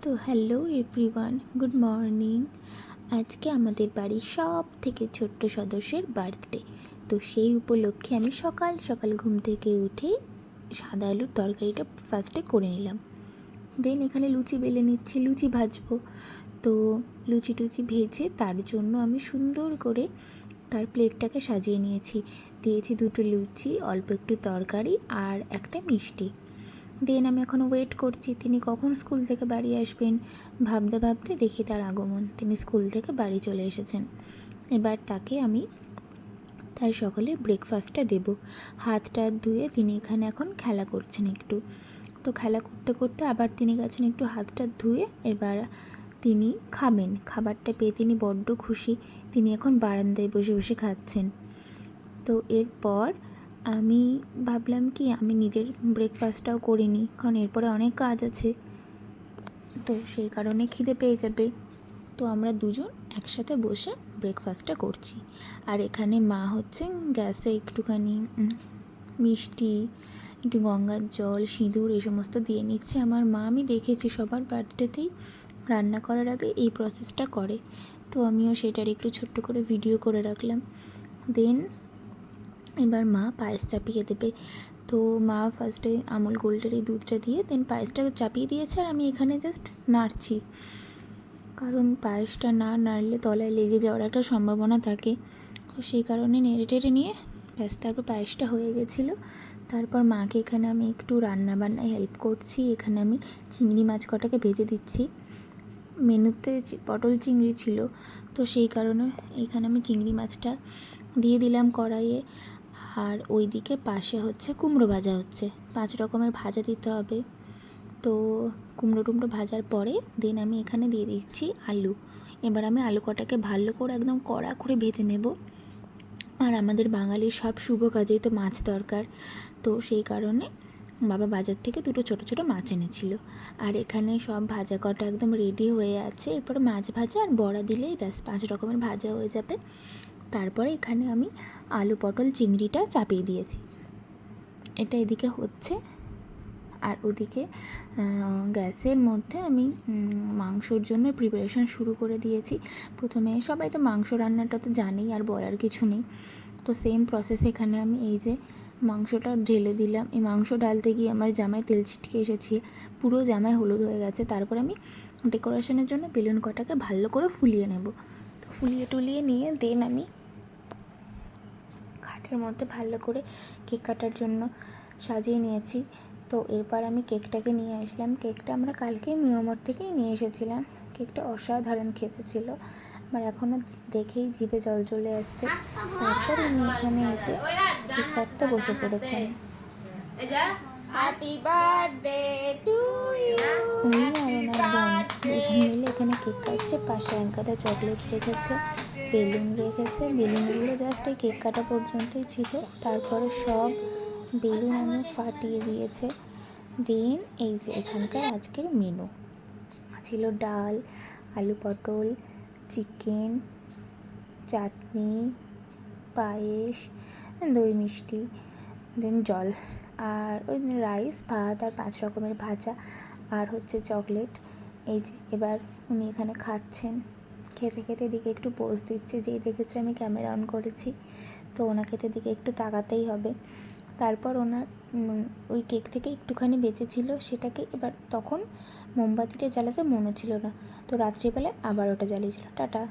তো hello everyone, good morning. আজকে আমাদের বাড়ির সব থেকে ছোট্ট সদস্যের বার্থডে। তো সেই উপলক্ষে আমি সকাল সকাল ঘুম থেকে উঠে সাদা আলুর তরকারিটা ফার্স্টে করে নিলাম। দেন এখানে লুচি বেলে নিচ্ছি, লুচি ভাজবো। তো লুচি টুচি ভেজে তার জন্য আমি সুন্দর করে তার প্লেটটাকে সাজিয়ে দিয়েছি দুটো লুচি, অল্প একটু তরকারি আর একটা মিষ্টি। দেন আমি এখন ওয়েট করছি তিনি কখন স্কুল থেকে বাড়ি আসবেন। ভাবতে ভাবতে দেখি তার আগমন, তিনি স্কুল থেকে বাড়ি চলে এসেছেন। এবার তাকে আমি তার সকালে ব্রেকফাস্টটা দেব। হাত টাত ধুয়ে তিনি এখানে এখন খেলা করছেন একটু। তো খেলা করতে করতে আবার তিনি গেছেন একটু হাত টাত ধুয়ে। এবার তিনি খাবেন, খাবারটা পেয়ে তিনি বড্ড খুশি। তিনি এখন বারান্দায় বসে বসে খাচ্ছেন। তো এরপর আমি ভাবলাম কি আমি নিজের ব্রেকফাস্টটাও করিনি, কারণ এরপরে অনেক কাজ আছে, তো সেই কারণে খিদে পেয়ে যাবে। তো আমরা দুজন একসাথে বসে ব্রেকফাস্টটা করছি। আর এখানে মা হচ্ছে গ্যাসে একটুখানি মিষ্টি, একটু গঙ্গার জল, সিঁদুর এই সমস্ত দিয়ে নিচ্ছে আমার মা। আমি দেখেছি সবার বার্থডেতেই রান্না করার আগে এই প্রসেসটা করে, তো আমিও সেটার একটু ছোট্ট করে ভিডিও করে রাখলাম। দেন এবার মা পায়েস চাপিয়ে দেবে। তো মা ফার্স্টে আমুল গোল্ডের এই দুধটা দিয়ে দেন পায়েসটা চাপিয়ে দিয়েছে, আর আমি এখানে জাস্ট নাড়ছি, কারণ পায়েসটা না নাড়লে তলায় লেগে যাওয়ার একটা সম্ভাবনা থাকে। তো সেই কারণে নেড়ে টেড়ে নিয়ে ব্যাস তারপর পায়েসটা হয়ে গেছিলো। তারপর মাকে এখানে আমি একটু রান্নাবান্নায় হেল্প করছি। এখানে আমি চিংড়ি মাছ কটাকে ভেজে দিচ্ছি। মেনুতে পটল চিংড়ি ছিল, তো সেই কারণে এখানে আমি চিংড়ি মাছটা দিয়ে দিলাম কড়াইয়ে। আর ওইদিকে পাশে হচ্ছে কুমড়ো ভাজা হচ্ছে, 5 রকমের ভাজা দিতে হবে। তো কুমড়ো ভাজার পরে দেন আমি এখানে দিয়ে দিচ্ছি আলু। এবার আমি আলু কটাকে ভালো করে একদম কড়া করে ভেজে নেব। আর আমাদের বাঙালির সব শুভ কাজেই তো মাছ দরকার, তো সেই কারণে বাবা বাজার থেকে দুটো ছোটো ছোটো মাছ এনেছিল। আর এখানে সব ভাজা কটা একদম রেডি হয়ে আছে। এরপরে মাছ ভাজা আর বড়া দিলেই ব্যাস 5 রকমের ভাজা হয়ে যাবে। তারপরে এখানে আমি আলু পটল চিংড়িটা চাপিয়ে দিয়েছি, এটা এদিকে হচ্ছে। আর ওদিকে গ্যাসের মধ্যে আমি মাংসর জন্য প্রিপারেশান শুরু করে দিয়েছি। প্রথমে সবাই তো মাংস রান্নাটা তো জানেই, আর বলার কিছু নেই। তো সেম প্রসেস এখানে আমি এই যে মাংসটা ঢেলে দিলাম। এই মাংস ঢালতে গিয়ে আমার জামায় তেল ছিটকে এসেছে, পুরো জামায় হলুদ হয়ে গেছে। তারপর আমি ডেকোরেশনের জন্য বেলুন কটাকে ভালো করে ফুলিয়ে নেব। তো ফুলিয়ে টুলিয়ে নিয়ে দেন আমি খাটের মধ্যে ভালো করে কেক কাটার জন্য সাজিয়ে নিয়েছি। তো এরপর আমি কেকটাকে নিয়ে আসলাম। কেকটা আমরা কালকে মিয়ামর থেকেই নিয়ে এসেছিলাম। কেকটা অসাধারণ খেতে ছিল, আমার এখনও দেখেই জিভে জল চলে আসছে। তারপর উনি এখানে এসে কেক কাটতে বসে পড়েছেন। Happy birthday to you. উনি আর ওনার বোন দুজন মিলে এখানে কেক কাটছে। পাশে এক গাদা চকলেট রেখেছে, বেলুন রেখেছে। বেলুনগুলো জাস্ট এই কেক কাটা পর্যন্তই ছিল, তারপরে সব বেলুন আমি ফাটিয়ে দিয়েছে। দেন এই যে এখানকার আজকের মেনু ছিল ডাল, আলু পটল, চিকেন, চাটনি, পায়েস, দই মিষ্টি, দেন জল, আর ওই রাইস, ভাত আর 5 রকমের ভাজা, আর হচ্ছে চকলেট। এই যে এবার উনি এখানে খাচ্ছেন। খেতে খেতে দিকে একটু পোজ দিচ্ছে, যেই দেখেছে আমি ক্যামেরা অন করেছি, তো ওনাকে তো দিকে একটু তাকাতেই হবে। তারপর ওনার ওই কেক থেকে একটুখানি বেঁচেছিল, সেটাকে এবার তখন মোমবাতিটা জ্বালাতে মনে ছিল না, তো রাত্রিবেলায় আবার ওটা জ্বালিয়েছিল। টাটা।